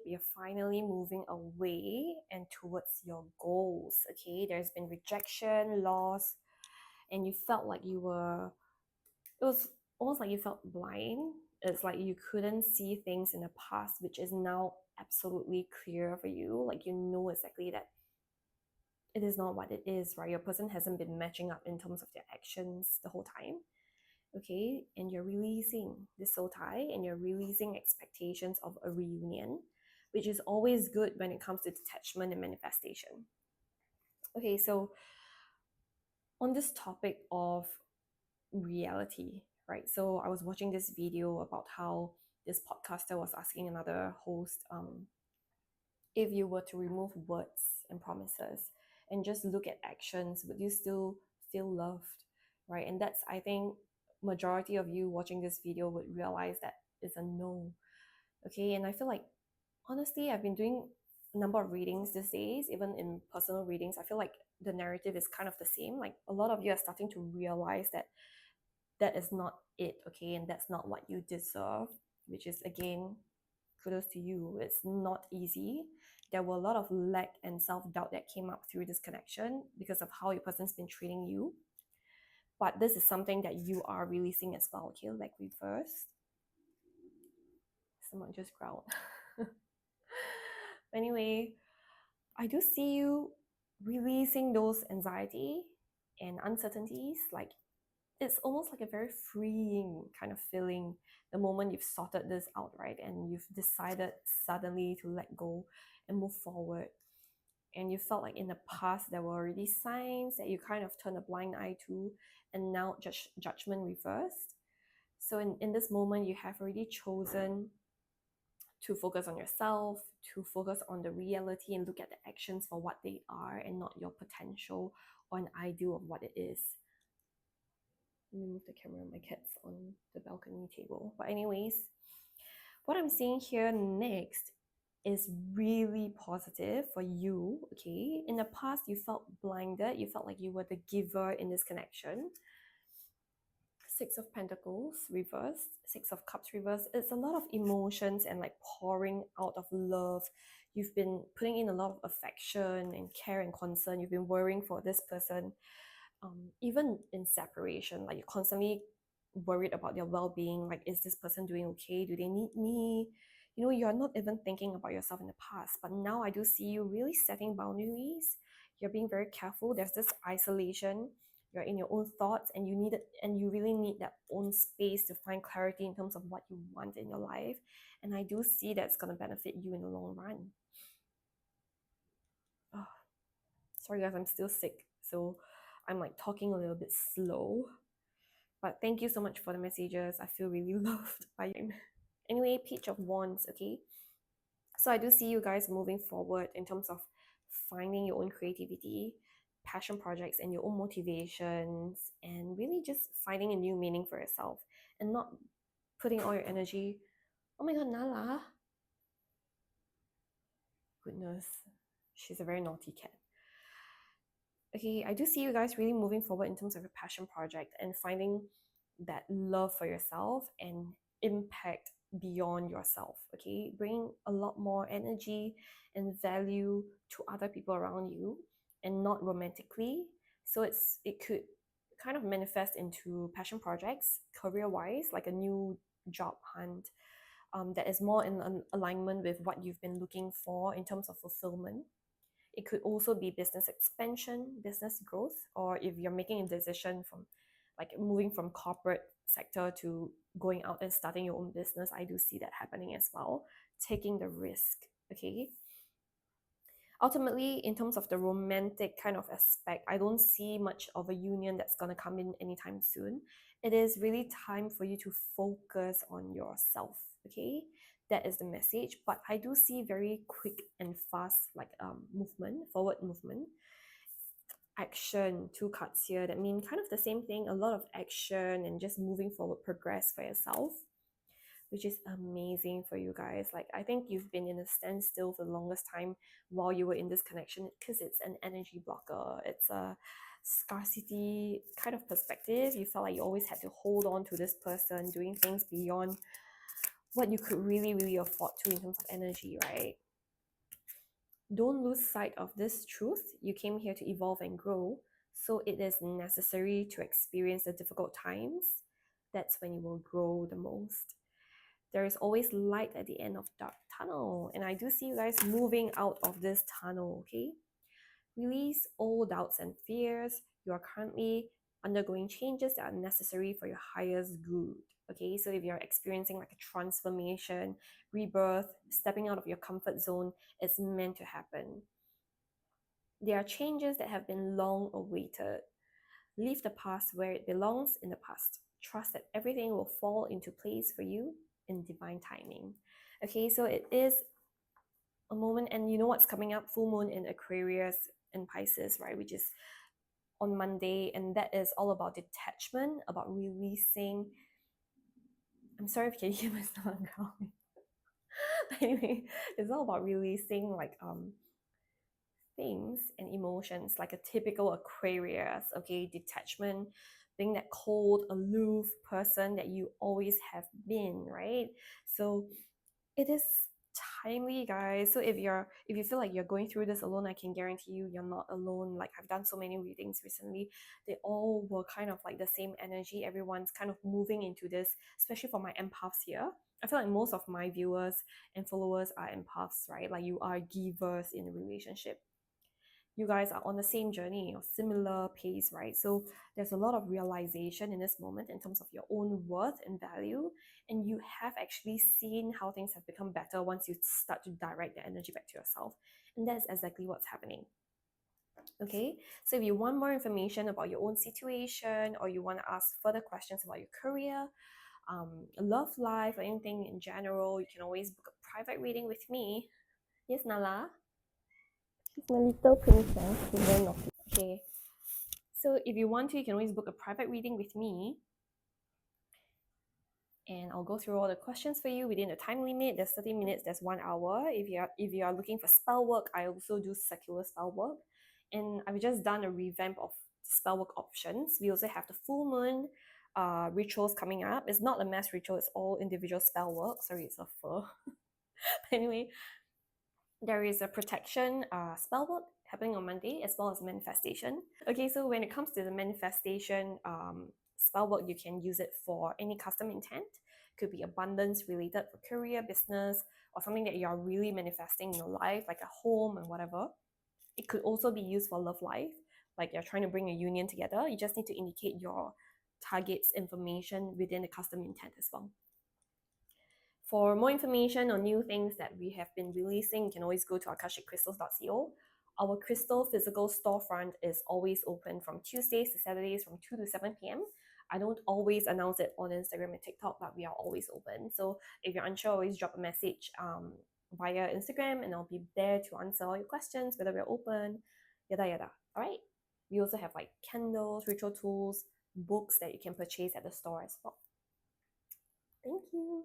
you're finally moving away and towards your goals. Okay, there's been rejection, loss, and you felt like it was almost like you felt blind. It's like you couldn't see things in the past, which is now absolutely clear for you. Like you know exactly that it is not what it is, right? Your person hasn't been matching up in terms of their actions the whole time. Okay, and you're releasing this soul tie and you're releasing expectations of a reunion, which is always good when it comes to detachment and manifestation. Okay, so on this topic of reality, right? So I was watching this video about how this podcaster was asking another host, if you were to remove words and promises and just look at actions, would you still feel loved, right? And that's, I think, majority of you watching this video would realize that it's a no. Okay, and I feel like honestly, I've been doing a number of readings these days, even in personal readings. I feel like the narrative is kind of the same. Like a lot of you are starting to realize that that is not it, okay, and that's not what you deserve, which is again, kudos to you. It's not easy. There were a lot of lack and self-doubt that came up through this connection because of how your person's been treating you. But this is something that you are releasing as well, okay? Like reverse. Someone just growled. Anyway, I do see you releasing those anxiety and uncertainties. Like it's almost like a very freeing kind of feeling the moment you've sorted this out, right? And you've decided suddenly to let go and move forward. And you felt like in the past there were already signs that you kind of turned a blind eye to, and now judgment reversed. So in this moment, you have already chosen to focus on yourself, to focus on the reality and look at the actions for what they are and not your potential or an ideal of what it is. Let me move the camera. My cat's on the balcony table. But anyways, what I'm seeing here next is really positive for you, okay? In the past, you felt blinded. You felt like you were the giver in this connection. Six of Pentacles reversed, Six of Cups reversed. It's a lot of emotions and like pouring out of love. You've been putting in a lot of affection and care and concern. You've been worrying for this person. Even in separation, like you're constantly worried about their well-being. Like, is this person doing okay? Do they need me? You know, you're not even thinking about yourself in the past. But now I do see you really setting boundaries. You're being very careful. There's this isolation. You're in your own thoughts, and you really need that own space to find clarity in terms of what you want in your life. And I do see that's going to benefit you in the long run. Oh, sorry guys, I'm still sick, so I'm like talking a little bit slow. But thank you so much for the messages. I feel really loved by you. Anyway, Page of Wands, okay? So I do see you guys moving forward in terms of finding your own creativity, passion projects, and your own motivations, and really just finding a new meaning for yourself and not putting all your energy. Oh my god, Nala. Goodness, she's a very naughty cat. Okay, I do see you guys really moving forward in terms of your passion project and finding that love for yourself and impact beyond yourself. Okay, bring a lot more energy and value to other people around you, and not romantically. So it could kind of manifest into passion projects, career wise, like a new job hunt, that is more in an alignment with what you've been looking for in terms of fulfillment. It could also be business expansion, business growth, or if you're making a decision from like moving from corporate sector to going out and starting your own business. I do see that happening as well. Taking the risk, okay? Ultimately, in terms of the romantic kind of aspect, I don't see much of a union that's going to come in anytime soon. It is really time for you to focus on yourself, okay? That is the message. But I do see very quick and fast like movement, forward movement. Action, two cards here that mean kind of the same thing, a lot of action and just moving forward, progress for yourself, which is amazing for you guys. Like, I think you've been in a standstill for the longest time while you were in this connection because it's an energy blocker. It's a scarcity kind of perspective. You felt like you always had to hold on to this person, doing things beyond what you could really afford to in terms of energy, right? Don't lose sight of this truth. You came here to evolve and grow, so it is necessary to experience the difficult times. That's when you will grow the most. There is always light at the end of dark tunnel, and I do see you guys moving out of this tunnel, okay? Release all doubts and fears. You are currently undergoing changes that are necessary for your highest good. Okay, so if you're experiencing like a transformation, rebirth, stepping out of your comfort zone, it's meant to happen. There are changes that have been long awaited. Leave the past where it belongs in the past. Trust that everything will fall into place for you in divine timing. Okay, so it is a moment, and you know what's coming up? Full moon in Aquarius and Pisces, right? Which is on Monday, and that is all about detachment, about releasing. I'm sorry if you can hear my stomach growling. Anyway, it's all about releasing like things and emotions like a typical Aquarius, okay? Detachment, being that cold, aloof person that you always have been, right? So it is timely, guys. So if you feel like you're going through this alone, I can guarantee you you're not alone. Like, I've done so many readings recently, they all were kind of like the same energy. Everyone's kind of moving into this, especially for my empaths here. I feel like most of my viewers and followers are empaths, right? Like, you are givers in a relationship. You guys are on the same journey or similar pace, right? So there's a lot of realization in this moment in terms of your own worth and value, and you have actually seen how things have become better once you start to direct the energy back to yourself. And that's exactly what's happening. Okay, so if you want more information about your own situation, or you want to ask further questions about your career, love life, or anything in general, you can always book a private reading with me. Yes, Nala? She's my little princess. She's very naughty. Okay. So if you want to, you can always book a private reading with me. And I'll go through all the questions for you within the time limit. There's 30 minutes, there's 1 hour. If you are looking for spell work, I also do secular spell work. And I've just done a revamp of spell work options. We also have the full moon rituals coming up. It's not a mass ritual, it's all individual spell work. Sorry, it's a fur. Anyway, there is a protection spell work happening on Monday, as well as manifestation. Okay, so when it comes to the manifestation spell work, you can use it for any custom intent. Could be abundance related for career, business, or something that you're really manifesting in your life, like a home and whatever. It could also be used for love life, like you're trying to bring a union together. You just need to indicate your target's information within the custom intent as well. For more information on new things that we have been releasing, you can always go to akashicrystals.co. Our crystal physical storefront is always open from Tuesdays to Saturdays from 2 to 7 p.m. I don't always announce it on Instagram and TikTok, but we are always open. So if you're unsure, always drop a message via Instagram, and I'll be there to answer all your questions, whether we're open, yada yada. All right. We also have like candles, ritual tools, books that you can purchase at the store as well. Thank you.